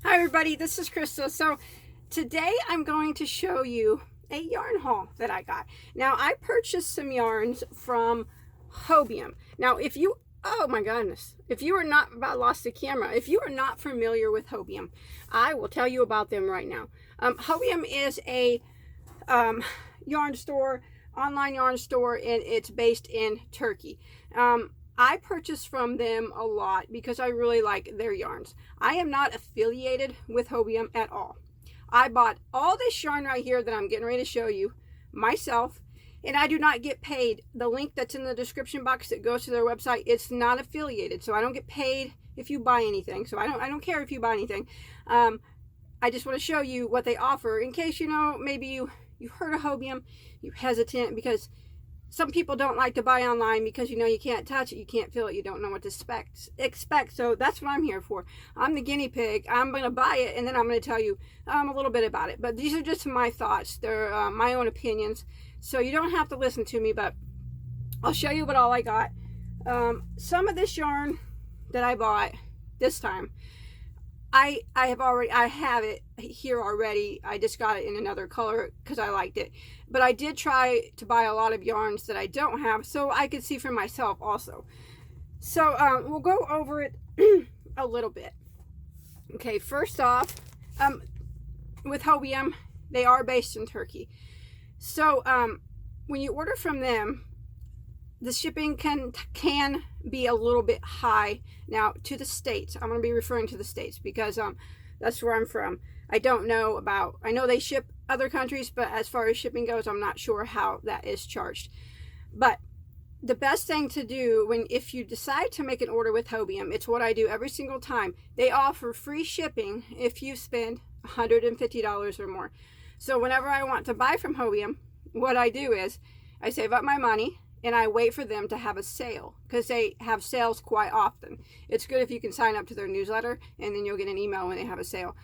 Hi everybody, this is Crystal. So today I'm going to show you a yarn haul that I got. Now I purchased some yarns from Hobium. Now oh my goodness, if you are not, about lost the camera, if you are not familiar with Hobium, I will tell you about them right now. Hobium is a yarn store, online yarn store, and it's based in Turkey. I purchase from them a lot because I really like their yarns. I am not affiliated with Hobium at all. I bought all this yarn right here that I'm getting ready to show you myself, and I do not get paid. The link that's in the description box that goes to their website, it's not affiliated, so I don't get paid if you buy anything. So I don't care if you buy anything. I just want to show you what they offer in case, maybe you heard of Hobium, you're hesitant because some people don't like to buy online because you can't touch it, you can't feel it, you don't know what to expect. So that's what I'm here for. I'm the guinea pig. I'm going to buy it, and then I'm going to tell you a little bit about it. But these are just my thoughts. They're my own opinions. So you don't have to listen to me, but I'll show you what all I got. Some of this yarn that I bought this time, I have it here already. I just got it in another color because I liked it. But I did try to buy a lot of yarns that I don't have so I could see for myself also. So we'll go over it a little bit. Okay, first off, with Hobium, they are based in Turkey. So when you order from them, the shipping can be a little bit high. Now, to the States, I'm going to be referring to the States because that's where I'm from. I know they ship other countries, but as far as shipping goes, I'm not sure how that is charged. But the best thing to do if you decide to make an order with Hobium, it's what I do every single time. They offer free shipping if you spend $150 or more. So whenever I want to buy from Hobium, what I do is I save up my money and I wait for them to have a sale because they have sales quite often. It's good if you can sign up to their newsletter, and then you'll get an email when they have a sale.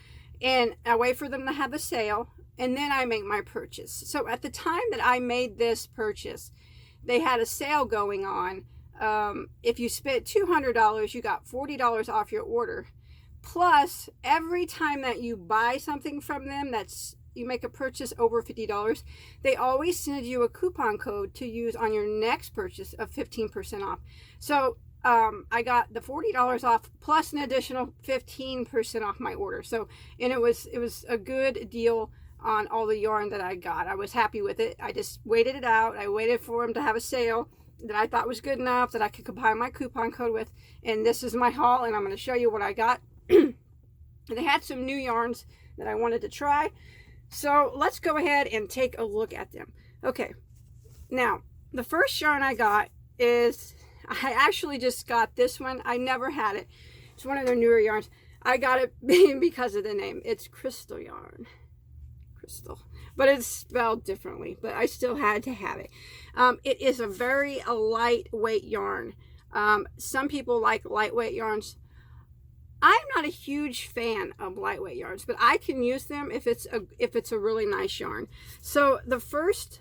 And I wait for them to have a sale, and then I make my purchase. So at the time that I made this purchase, they had a sale going on. If you spent $200, you got $40 off your order. Plus, every time that you buy something from them, you make a purchase over $50, they always send you a coupon code to use on your next purchase of 15% off. So I got the $40 off plus an additional 15% off my order. So, and it was a good deal on all the yarn that I got. I was happy with it. I just waited it out. I waited for them to have a sale that I thought was good enough that I could combine my coupon code with. And this is my haul, and I'm going to show you what I got. They had some new yarns that I wanted to try. So let's go ahead and take a look at them. Okay, now the first yarn I got is, I actually just got this one. I never had it. It's one of their newer yarns. I got it because of the name. It's Crystal yarn. Crystal. But it's spelled differently, but I still had to have it. It is a very lightweight yarn. Some people like lightweight yarns. I'm not a huge fan of lightweight yarns, but I can use them if it's a really nice yarn. So the first,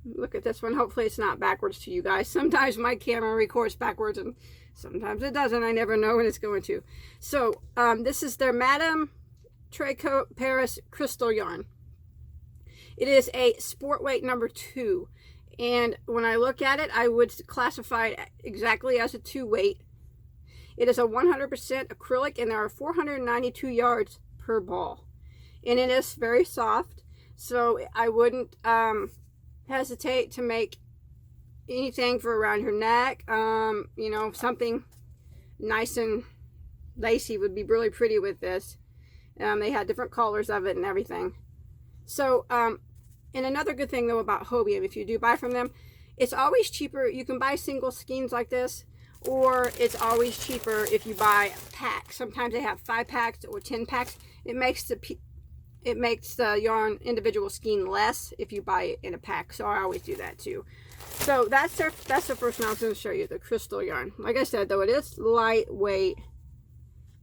look at this one. Hopefully it's not backwards to you guys. Sometimes my camera records backwards and sometimes it doesn't. I never know when it's going to. So this is their Madame Tricot Paris Crystal yarn. It is a sport weight number 2. And when I look at it, I would classify it exactly as a 2 weight. It is a 100% acrylic, and there are 492 yards per ball. And it is very soft, so I wouldn't hesitate to make anything for around your neck. Something nice and lacy would be really pretty with this. They had different colors of it and everything. So, and another good thing, though, about Hobium, if you do buy from them, it's always cheaper. You can buy single skeins like this, or it's always cheaper if you buy packs. Sometimes they have 5 packs or 10 packs. It makes the yarn individual skein less if you buy it in a pack. So I always do that too. So that's the first one I was going to show you, the Crystal yarn. Like I said, though, it is lightweight,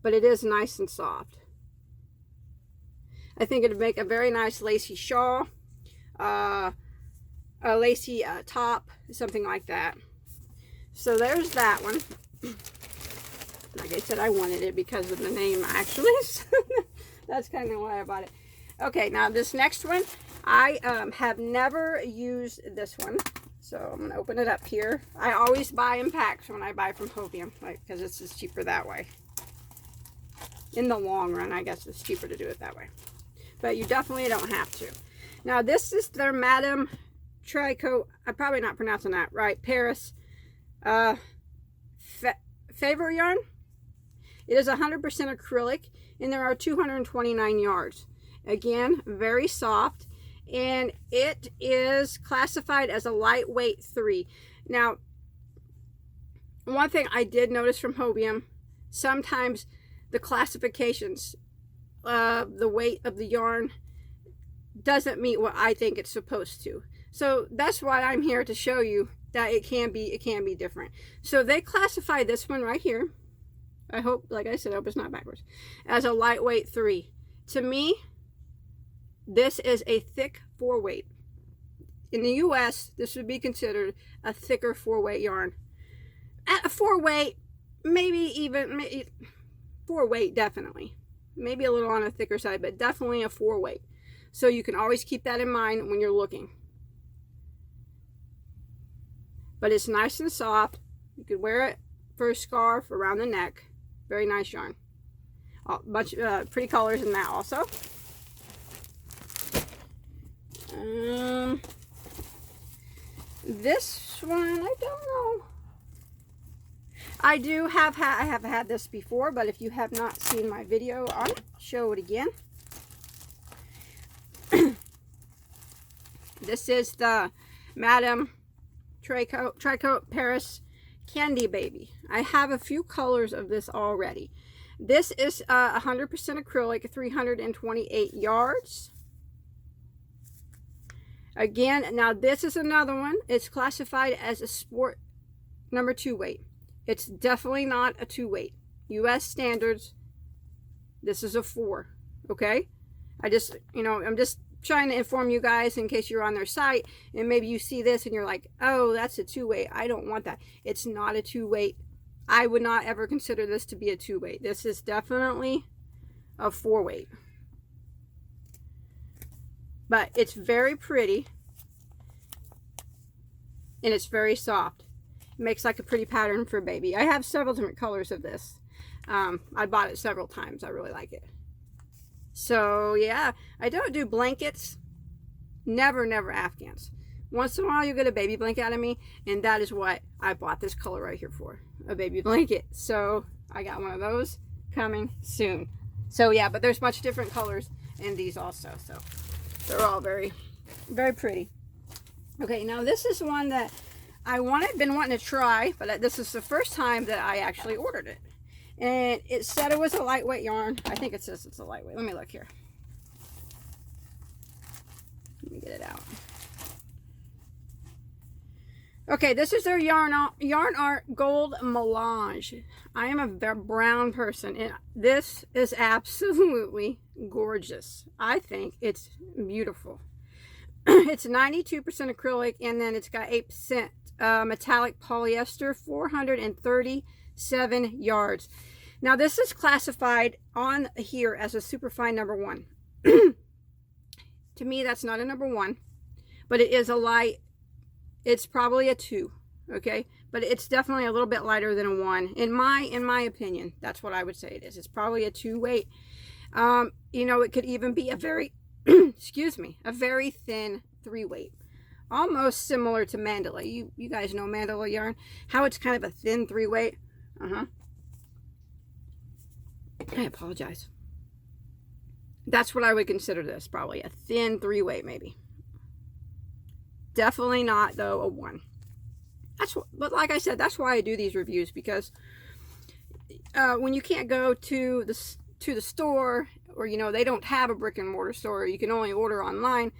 but it is nice and soft. I think it would make a very nice lacy shawl, a lacy top, something like that. So there's that one. Like I said, I wanted it because of the name, actually. That's kind of why I bought it. Okay, now this next one, I have never used this one. So I'm going to open it up here. I always buy in packs when I buy from Hobium, like, because it's just cheaper that way. In the long run, I guess it's cheaper to do it that way. But you definitely don't have to. Now this is their Madame Tricoat. I'm probably not pronouncing that right. Paris Favor yarn. It is 100% acrylic, and there are 229 yards. Again, very soft, and it is classified as a lightweight 3. Now, one thing I did notice from Hobium, sometimes the classifications, the weight of the yarn doesn't meet what I think it's supposed to. So that's why I'm here to show you that it can be different. So they classify this one right here. I hope, like I said, I hope it's not backwards, as a lightweight 3. To me, this is a thick 4-weight. In the US, this would be considered a thicker 4-weight yarn. At a 4-weight, maybe even 4-weight, definitely. Maybe a little on the thicker side, but definitely a 4-weight. So you can always keep that in mind when you're looking. But it's nice and soft. You could wear it for a scarf around the neck. Very nice yarn. Bunch of pretty colors in that also. This one, I don't know. I have had this before, but if you have not seen my video on it, I'll show it again. This is the Madame Tricoat Paris Candy Baby. I have a few colors of this already. This is 100% acrylic, 328 yards. Again, now this is another one. It's classified as a sport number 2 weight. It's definitely not a 2 weight. US standards, this is a 4. Okay? I'm just trying to inform you guys in case you're on their site and maybe you see this and you're like, oh, that's a 2 weight. I don't want that. It's not a 2 weight. I would not ever consider this to be a 2 weight. This is definitely a 4 weight. But it's very pretty and it's very soft. It makes like a pretty pattern for a baby. I have several different colors of this. I bought it several times. I really like it. So yeah, I don't do blankets. Never Afghans. Once in a while you get a baby blanket out of me, and that is what I bought this color right here for, a baby blanket. So I got one of those coming soon. So yeah, but there's much different colors in these also. So they're all very, very pretty. Okay, now this is one that I been wanting to try, but this is the first time that I actually ordered it. And it said it was a lightweight yarn. I think it says it's a lightweight. Let me look here. Let me get it out. Okay, this is their YarnArt Gold Melange. I am a brown person, and this is absolutely gorgeous. I think it's beautiful. It's 92% acrylic, and then it's got 8% metallic polyester, 437 yards. Now this is classified on here as a superfine number 1. To me, that's not a number 1, but it is a light. It's probably a 2, okay, but it's definitely a little bit lighter than a 1 in my opinion. That's what I would say it is. It's probably a 2 weight. You know, it could even be a very excuse me, a very thin 3 weight, almost similar to mandala. You guys know mandala yarn, how it's kind of a thin 3 weight. I apologize. That's what I would consider this, probably a thin 3 weight, maybe. Definitely not though a 1. But like I said, that's why I do these reviews, because when you can't go to the store, or you know, they don't have a brick and mortar store, you can only order online,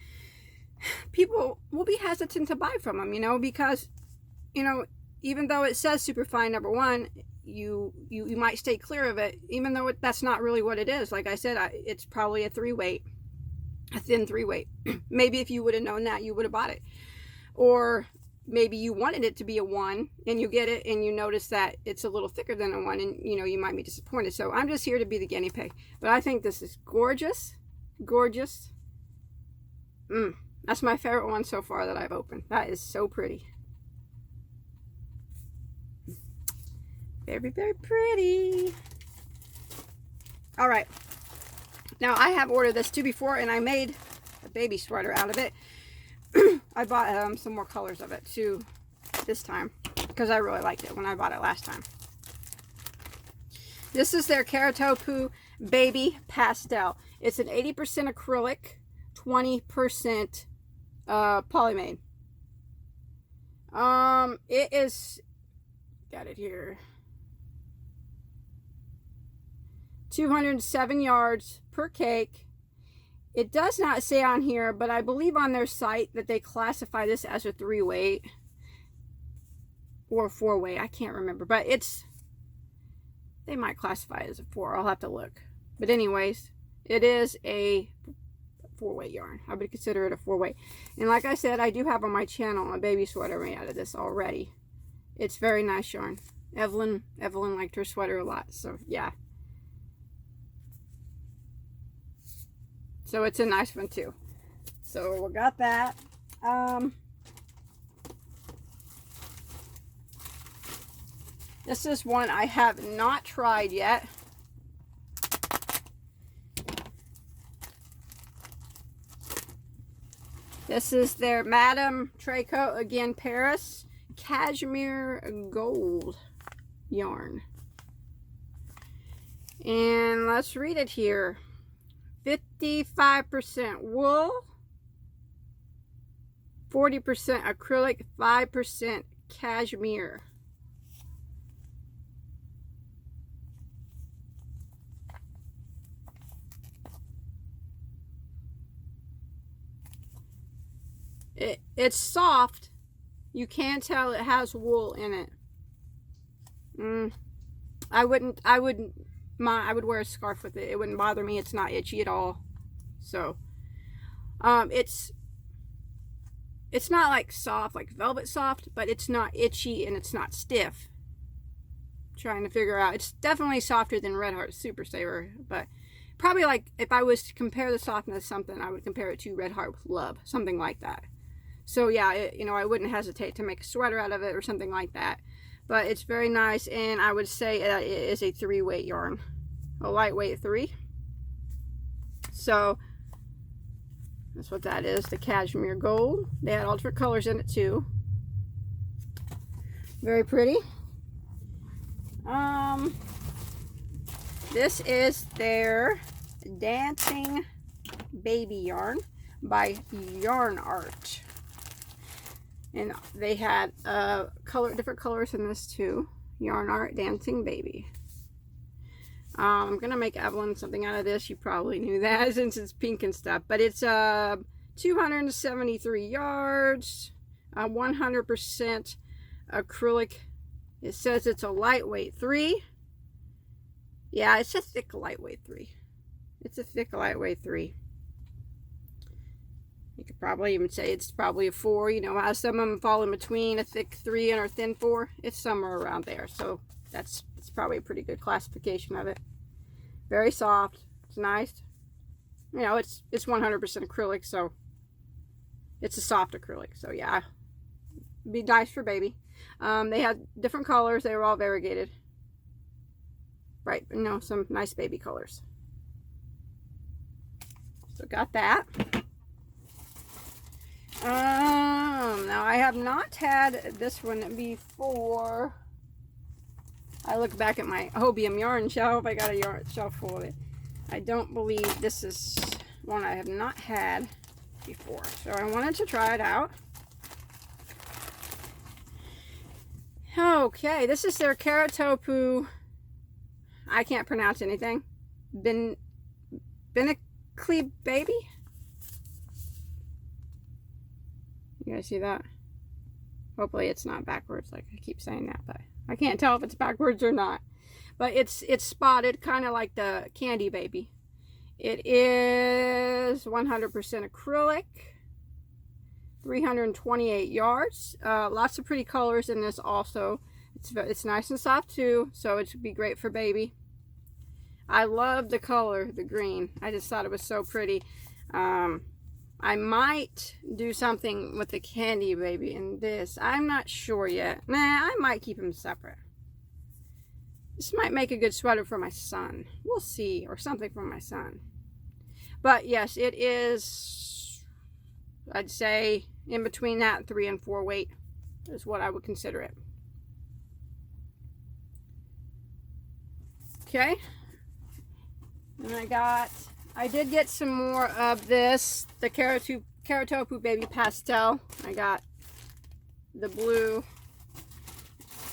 people will be hesitant to buy from them, you know, because, you know, even though it says superfine number 1, you might stay clear of it, even though that's not really what it is. Like I said, it's probably a 3 weight, a thin 3 weight. Maybe if you would have known that, you would have bought it. Or maybe you wanted it to be a 1 and you get it and you notice that it's a little thicker than a 1, and you know, you might be disappointed. So I'm just here to be the guinea pig. But I think this is gorgeous. Gorgeous. That's my favorite one so far that I've opened. That is so pretty. Very, very pretty. All right. Now I have ordered this too before, and I made a baby sweater out of it. I bought some more colors of it too this time because I really liked it when I bought it last time. This is their Karatopu Baby Pastel. It's an 80% acrylic, 20% polymade. It is, got it here, 207 yards per cake. It does not say on here, but I believe on their site that they classify this as a 3-weight or 4-weight. I can't remember, but it's, they might classify it as a 4. I'll have to look. But anyways, it is a 4-weight yarn. I would consider it a 4-weight. And like I said, I do have on my channel a baby sweater made out of this already. It's very nice yarn. Evelyn liked her sweater a lot, so yeah. So it's a nice one too. So we got that. This is one I have not tried yet. This is their Madame Tricot, again Paris, Cashmere Gold yarn. And let's read it here. 55% wool, 40% acrylic, 5% cashmere. It's soft. You can tell it has wool in it. I would wear a scarf with it. It wouldn't bother me. It's not itchy at all. So it's not like soft, like velvet soft, but it's not itchy and it's not stiff. Trying to figure out. It's definitely softer than Red Heart Super Saver, but probably, like, if I was to compare the softness to something, I would compare it to Red Heart with Love, something like that. So yeah, you know, I wouldn't hesitate to make a sweater out of it or something like that. But it's very nice, and I would say it is a 3-weight yarn, a lightweight 3. So that's what that is, the Cashmere Gold. They had all different colors in it too. Very pretty. This is their Dancing Baby yarn by YarnArt. And they had different colors in this too. YarnArt Dancing Baby. I'm going to make Evelyn something out of this. You probably knew that since it's pink and stuff. But it's 273 yards, 100% acrylic. It says it's a lightweight 3. Yeah, it's a thick lightweight 3. It's a thick lightweight 3. You could probably even say it's probably a 4. You know how some of them fall in between a thick 3 and a thin 4? It's somewhere around there. So it's probably a pretty good classification of it. Very soft. It's nice. You know, it's 100% acrylic, so it's a soft acrylic. So yeah, it'd be nice for baby. They had different colors. They were all variegated. Right, you know, some nice baby colors. So got that. Now I have not had this one before. I look back at my Hobium yarn shelf. I got a yarn shelf full of it. I don't believe this is one I have not had before. So I wanted to try it out. Okay, this is their Karatopu. I can't pronounce anything. Bagoday Baby. You guys see that? Hopefully it's not backwards like I keep saying that, but I can't tell if it's backwards or not. But it's spotted kind of like the Candy Baby. It is 100% acrylic, 328 yards. Lots of pretty colors in this also. It's nice and soft too, so it should be great for baby. I love the color, the green. I just thought it was so pretty. I might do something with the Candy Baby in this. I'm not sure yet. Nah, I might keep them separate. This might make a good sweater for my son. We'll see, or something for my son. But yes, it is, I'd say, in between that 3 and 4 weight is what I would consider it. Okay. And I did get some more of this, the Karatopu Baby Pastel. I got the blue,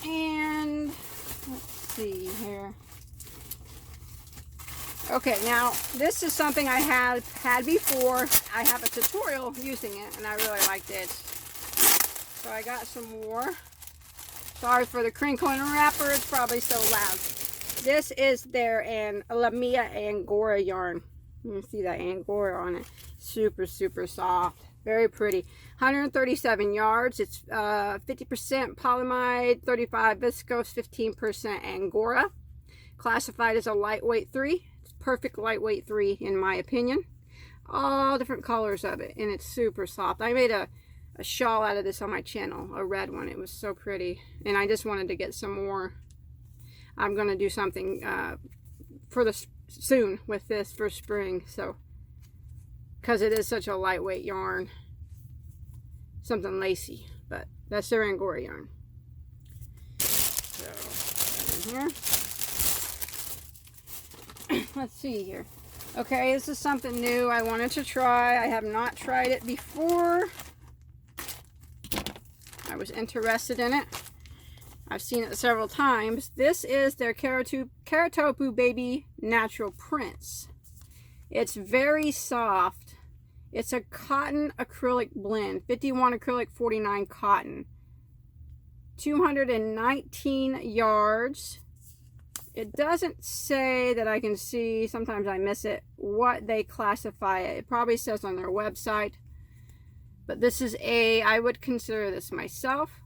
and let's see here. Okay, now this is something I had before. I have a tutorial using it, and I really liked it. So I got some more. Sorry for the crinkle and wrapper, it's probably so loud. This is their Lamia Angora yarn. You can see that Angora on it. Super, super soft. Very pretty. 137 yards. It's 50% polyamide, 35 viscose, 15% Angora. Classified as a lightweight 3. It's perfect lightweight 3 in my opinion. All different colors of it, and it's super soft. I made a shawl out of this on my channel, a red one. It was so pretty, and I just wanted to get some more. I'm going to do something soon with this for spring, so because it is such a lightweight yarn, something lacy, but that's their Angora yarn. So in here, let's see here. Okay, this is something new I wanted to try. I have not tried it before. I was interested in it. I've seen it several times. This is their Karatopu Baby Natural Prints. It's very soft. It's a cotton acrylic blend. 51 acrylic, 49 cotton. 219 yards. It doesn't say that I can see, sometimes I miss it, what they classify it. It probably says on their website. But this is I would consider this myself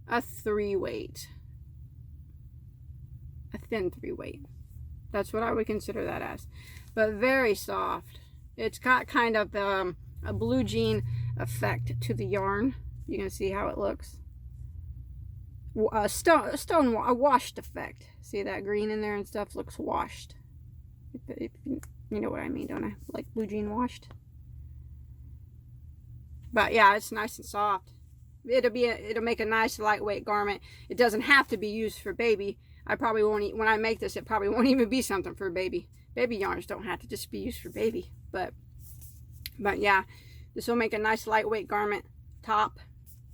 a 3 weight. A thin 3 weight. That's what I would consider that as. But very soft. It's got kind of a blue jean effect to the yarn. You can see how it looks. A washed effect. See that green in there and stuff looks washed. If you know what I mean, don't I? Like blue jean washed. But yeah, it's nice and soft. It'll make a nice lightweight garment. It doesn't have to be used for baby. I probably won't when I make this, it probably won't even be something for baby. Baby yarns don't have to just be used for baby. But yeah, this will make a nice lightweight garment top.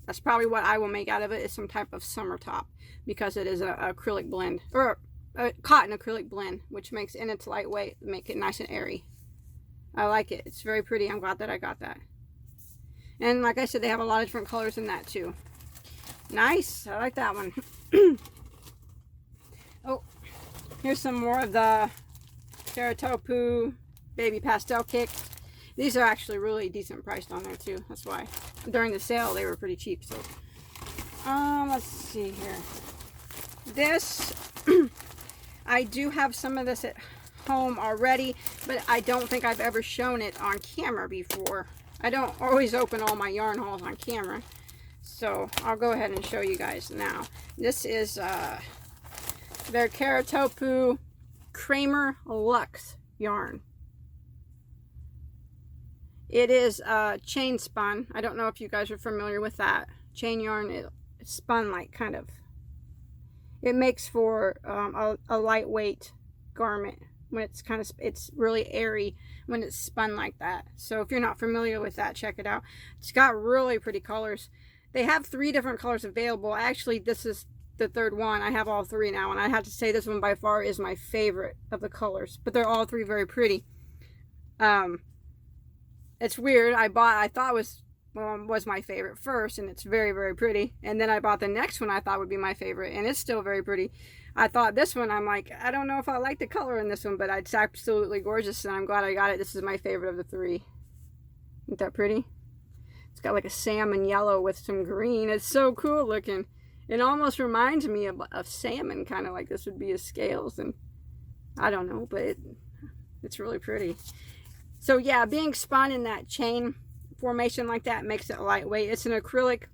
That's probably what I will make out of it, is some type of summer top, because it is a acrylic blend, or a cotton acrylic blend, which makes, and it's lightweight, make it nice and airy. I like it. It's very pretty. I'm glad that I got that. And like I said, they have a lot of different colors in that too. Nice. I like that one. Oh, here's some more of the Karatopu Baby Pastel Kick. These are actually really decent priced on there too. That's why during the sale they were pretty cheap. So let's see here. This I do have some of this at home already, but I don't think I've ever shown it on camera before. I don't always open all my yarn hauls on camera, so I'll go ahead and show you guys now. This is their Karatopu Kramer Luxe yarn. It is chain spun. I don't know if you guys are familiar with that. Chain yarn, it's spun like kind of, it makes for a lightweight garment when it's kind of, it's really airy when it's spun like that. So if you're not familiar with that, check it out. It's got really pretty colors. They have 3 different colors available. Actually, this is the 3rd one. I have all 3 now, and I have to say this one by far is my favorite of the colors, but they're all 3 very pretty. It's weird. I thought was my favorite first, and it's very, very pretty. And then I bought the next one I thought would be my favorite, and it's still very pretty. I thought this one, I'm like, I don't know if I like the color in this one, but it's absolutely gorgeous, and I'm glad I got it. This is my favorite of the 3. Isn't that pretty? It's got like a salmon yellow with some green. It's so cool looking. It almost reminds me of salmon, kind of like this would be his scales. And I don't know, but it's really pretty. So yeah, being spun in that chain formation like that makes it lightweight. It's an acrylic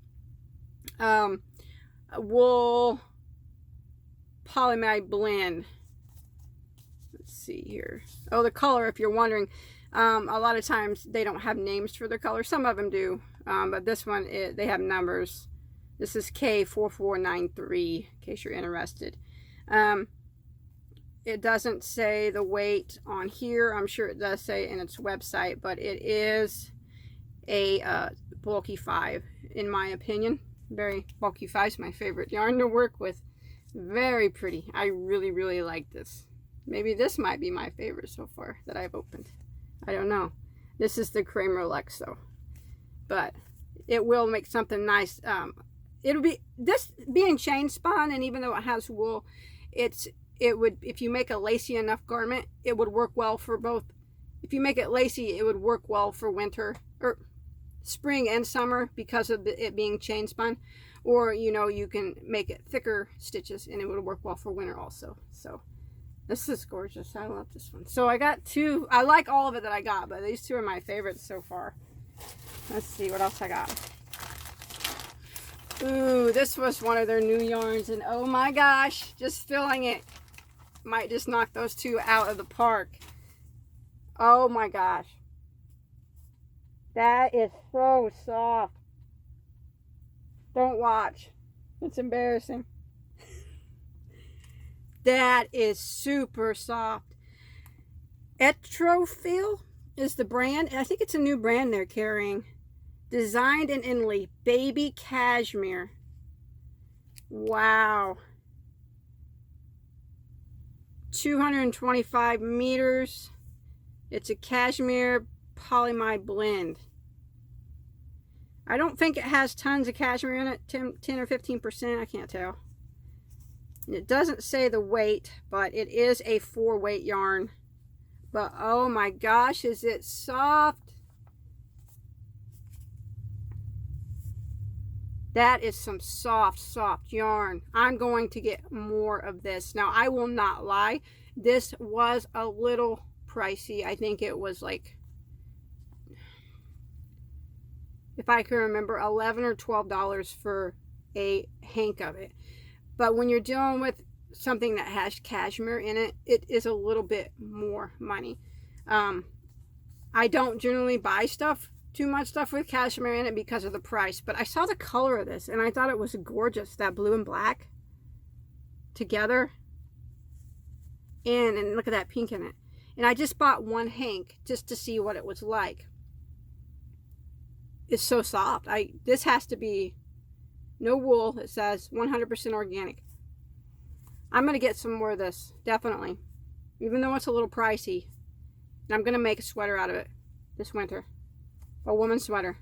wool polyamide blend. Let's see here. Oh, the color, if you're wondering, a lot of times they don't have names for their color. Some of them do, but this one, they have numbers. This is K4493, in case you're interested. It doesn't say the weight on here. I'm sure it does say in its website, but it is a bulky 5, in my opinion. Very bulky 5 is my favorite yarn to work with. Very pretty. I really, really like this. Maybe this might be my favorite so far that I've opened. I don't know. This is the Kramer Lux though, but it will make something nice. It'll be, this being chain spun, and even though it has wool, it would, if you make a lacy enough garment, it would work well for both. If you make it lacy, it would work well for winter or spring and summer because of it being chain spun. Or, you know, you can make it thicker stitches and it would work well for winter also. So this is gorgeous. I love this one. So I got 2. I like all of it that I got, but these 2 are my favorites so far. Let's see what else I got. Ooh, this was one of their new yarns, and oh my gosh, just filling it might just knock those 2 out of the park. Oh my gosh. That is so soft. Don't watch. It's embarrassing. That is super soft. Etrofil is the brand. I think it's a new brand they're carrying. Designed in Italy. Baby Cashmere. Wow. 225 meters. It's a cashmere polyamide blend. I don't think it has tons of cashmere in it. 10 or 15%. I can't tell. And it doesn't say the weight, but it is a 4-weight yarn. But oh my gosh, is it soft? That is some soft, soft yarn. I'm going to get more of this. Now, I will not lie. This was a little pricey. I think it was like, if I can remember, $11 or $12 for a hank of it. But when you're dealing with something that has cashmere in it, it is a little bit more money. I don't generally buy too much stuff with cashmere in it because of the price, but I saw the color of this and I thought it was gorgeous, that blue and black together, and look at that pink in it. And I just bought 1 hank just to see what it was like. It's so soft. This has to be no wool. It says 100% organic. I'm gonna get some more of this, definitely, even though it's a little pricey. And I'm gonna make a sweater out of it this winter. A woman's sweater.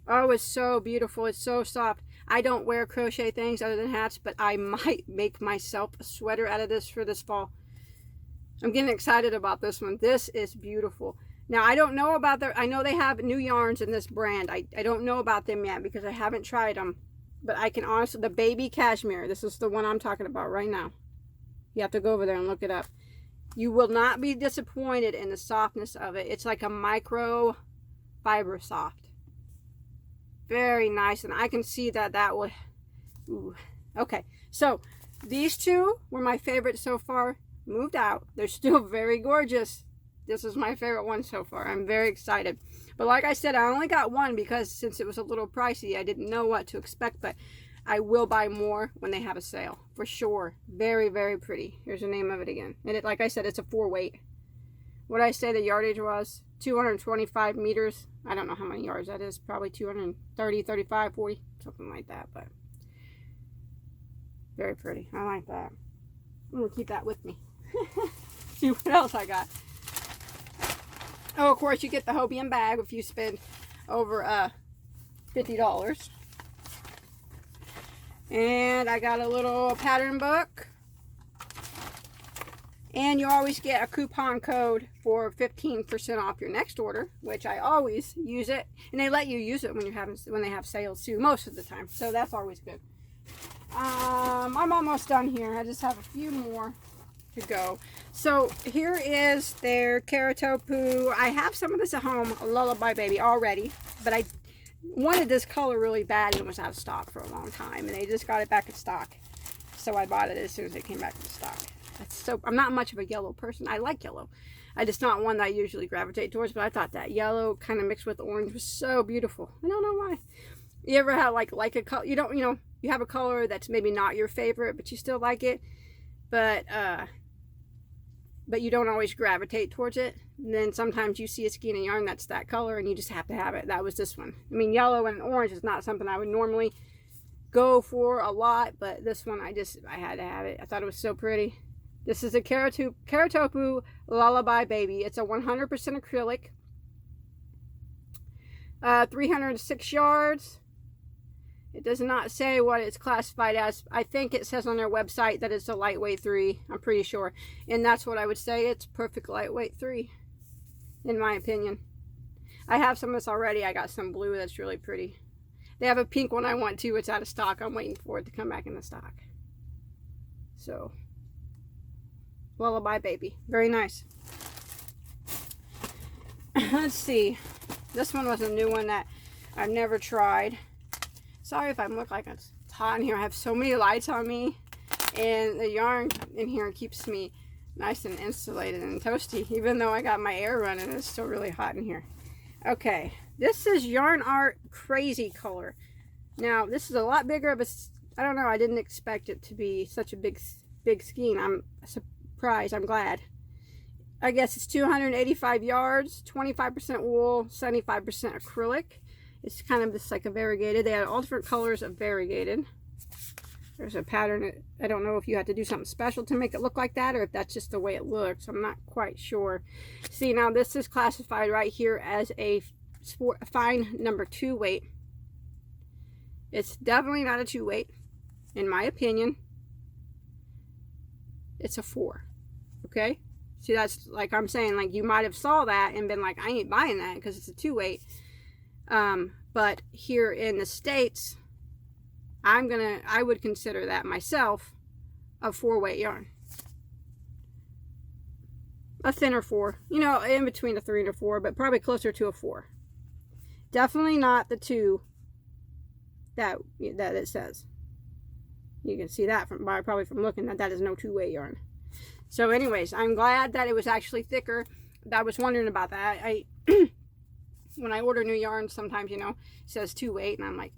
Oh, it's so beautiful. It's so soft. I don't wear crochet things other than hats, but I might make myself a sweater out of this for this fall. I'm getting excited about this one. This is beautiful. Now, I don't know about I know they have new yarns in this brand. I don't know about them yet because I haven't tried them. But I can honestly, the Baby Cashmere, this is the one I'm talking about right now. You have to go over there and look it up. You will not be disappointed in the softness of it. It's like a micro fiber soft. Very nice. And I can see that would... Ooh. Okay. So, these 2 were my favorites so far. Moved out. They're still very gorgeous. This is my favorite one so far. I'm very excited. But like I said, I only got 1 because since it was a little pricey, I didn't know what to expect. But I will buy more when they have a sale. For sure. Very, very pretty. Here's the name of it again. And it, like I said, it's a 4-weight. What did I say the yardage was? 225 meters. I don't know how many yards that is. Probably 230, 35, 40. Something like that. But very pretty. I like that. I'm going to keep that with me. See what else I got. Oh, of course, you get the Hobium bag if you spend over $50. And I got a little pattern book. And you always get a coupon code for 15% off your next order, which I always use it. And they let you use it when they have sales too, most of the time. So that's always good. I'm almost done here. I just have a few more to go. So here is their Karatopu. I have some of this at home, Lullaby Baby, already. But I wanted this color really bad and it was out of stock for a long time. And they just got it back in stock. So I bought it as soon as it came back in stock. I'm not much of a yellow person. I like yellow. I just not one that I usually gravitate towards, but I thought that yellow kind of mixed with orange was so beautiful. I don't know why. You ever have like a color, you have a color that's maybe not your favorite, but you still like it, but you don't always gravitate towards it. And then sometimes you see a skein of yarn that's that color and you just have to have it. That was this one. I mean, yellow and orange is not something I would normally go for a lot, but this one I had to have it. I thought it was so pretty. This is a Karatopu Lullaby Baby. It's a 100% acrylic. 306 yards. It does not say what it's classified as. I think it says on their website that it's a lightweight 3. I'm pretty sure. And that's what I would say. It's perfect lightweight 3, in my opinion. I have some of this already. I got some blue that's really pretty. They have a pink one I want too. It's out of stock. I'm waiting for it to come back in the stock. So, Lullaby Baby. Very nice. Let's see. This one was a new one that I've never tried. Sorry if I look like it's hot in here. I have so many lights on me. And the yarn in here keeps me nice and insulated and toasty. Even though I got my air running, it's still really hot in here. Okay. This is YarnArt Crazy color. Now, this is a lot bigger of a... I don't know. I didn't expect it to be such a big skein. I'm surprised. I'm glad. I guess it's 285 yards, 25% wool, 75% acrylic. It's kind of just like a variegated. They had all different colors of variegated. There's a pattern. I don't know if you have to do something special to make it look like that or if that's just the way it looks. I'm not quite sure. See, now this is classified right here as a fine number 2 weight. It's definitely not a 2 weight, in my opinion. It's a 4. Okay? See, that's like I'm saying, like you might have saw that and been like, I ain't buying that because it's a 2 weight. But here in the States, I would consider that myself a 4 weight yarn. A thinner 4. You know, in between a 3 and a 4, but probably closer to a 4. Definitely not the 2 that it says. You can see that probably from looking at that is no 2 weight yarn. So anyways, I'm glad that it was actually thicker. I was wondering about that. When I order new yarns, sometimes, it says 2 weight, and I'm like,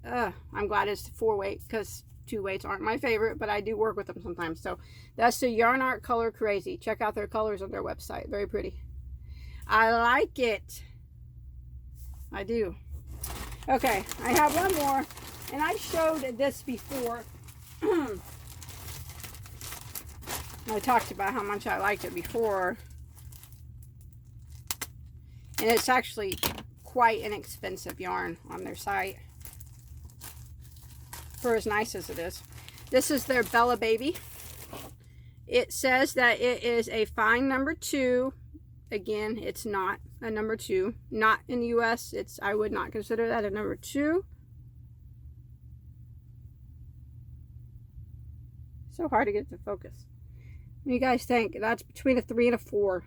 I'm glad it's 4 weight, because 2 weights aren't my favorite, but I do work with them sometimes. So that's the YarnArt Color Crazy. Check out their colors on their website. Very pretty. I like it. I do. Okay, I have one more, and I showed this before. I talked about how much I liked it before, and it's actually quite an expensive yarn on their site for as nice as it is. This is their Bella Baby. It says that it is a fine number 2. Again, it's not a number 2. Not in the US. I would not consider that a number 2. So hard to get it to focus. What do you guys think? That's between a 3 and a 4.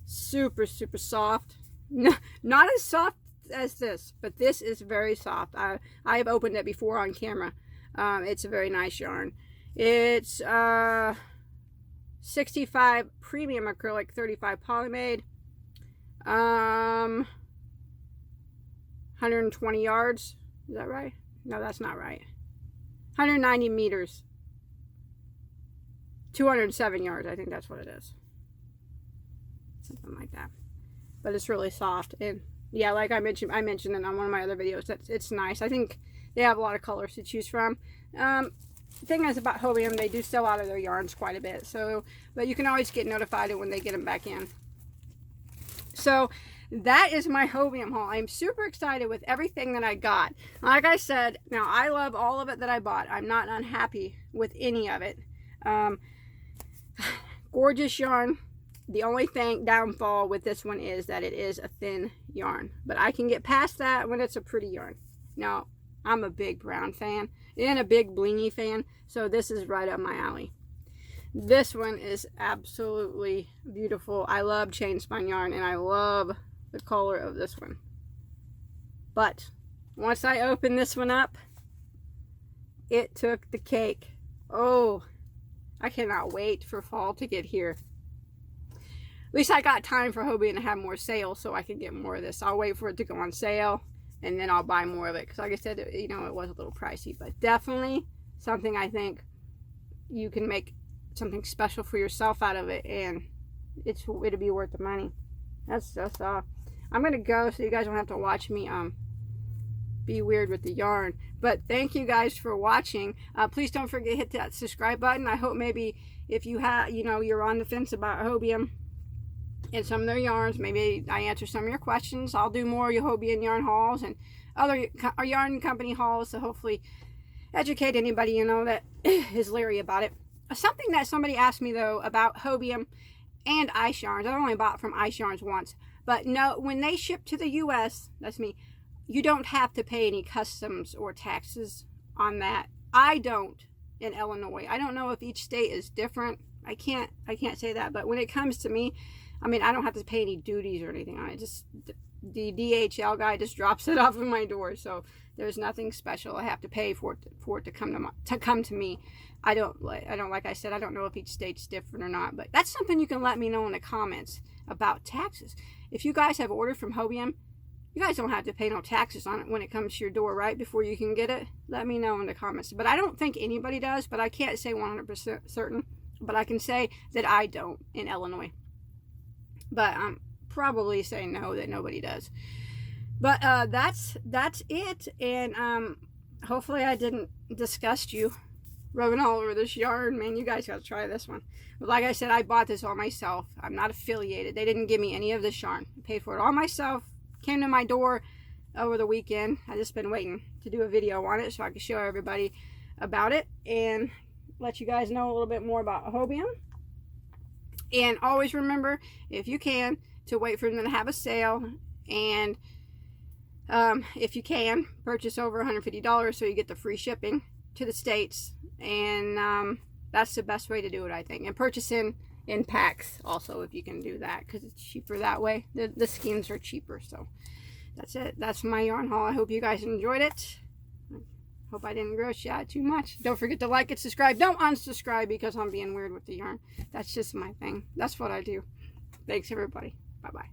Super, super soft. Not as soft as this, but this is very soft. I have opened it before on camera. It's a very nice yarn. It's 65 premium acrylic, 35 polymade. 120 yards. Is that right? No, that's not right. 190 meters. 207 yards. I think that's what it is. Something like that. But it's really soft. And yeah, like I mentioned it on one of my other videos. It's nice. I think they have a lot of colors to choose from. The thing is about Hobium, they do sell out of their yarns quite a bit. So, but you can always get notified when they get them back in. So that is my Hobium haul. I'm super excited with everything that I got. Like I said, now I love all of it that I bought. I'm not unhappy with any of it. Gorgeous yarn. The only downfall with this one is that it is a thin yarn, but I can get past that when it's a pretty yarn. Now, I'm a big brown fan and a big blingy fan, so this is right up my alley. This one is absolutely beautiful. I love chain spun yarn, and I love the color of this one. But once I opened this one up, it took the cake. Oh, I cannot wait for fall to get here. At least I got time for Hobium to have more sales so I can get more of this. I'll wait for it to go on sale and then I'll buy more of it. Because like I said, you know, it was a little pricey. But definitely something I think you can make something special for yourself out of it. And it'll be worth the money. That's just I'm going to go so you guys don't have to watch me be weird with the yarn. But thank you guys for watching. Please don't forget to hit that subscribe button. I hope maybe if you have, you know, you're on the fence about Hobium and some of their yarns, maybe I answer some of your questions. I'll do more Hobium yarn hauls and other yarn company hauls to hopefully educate anybody, you know, that is leery about it. Something that somebody asked me though about Hobium and Ice Yarns. I've only bought from Ice Yarns once, but no, when they ship to the US, that's me, you don't have to pay any customs or taxes on that. I don't in Illinois. I don't know if each state is different. I can't say that, but when it comes to me, I mean, I don't have to pay any duties or anything on it. Just the DHL guy just drops it off at my door. So there's nothing special I have to pay for it to come to me. I don't like I said, I don't know if each state's different or not, but that's something you can let me know in the comments about taxes. If you guys have ordered from Hobium, you guys don't have to pay no taxes on it when it comes to your door, right? Before you can get it. Let me know in the comments. But I don't think anybody does, but I can't say 100% certain. But I can say that I don't in Illinois. But I'm probably saying no, that nobody does. But that's it. And hopefully I didn't disgust you rubbing all over this yarn. Man, you guys got to try this one. But like I said, I bought this all myself. I'm not affiliated. They didn't give me any of this yarn. I paid for it all myself. Came to my door over the weekend. I just been waiting to do a video on it so I could show everybody about it and let you guys know a little bit more about Hobium. And always remember, if you can, to wait for them to have a sale. And if you can, purchase over $150 so you get the free shipping to the States. And that's the best way to do it, I think. And purchase in packs also, if you can do that, because it's cheaper that way. The skeins are cheaper. So that's it. That's my yarn haul. I hope you guys enjoyed it. Hope I didn't gross you out too much. Don't forget to like and subscribe. Don't unsubscribe because I'm being weird with the yarn. That's just my thing. That's what I do. Thanks, everybody. Bye-bye.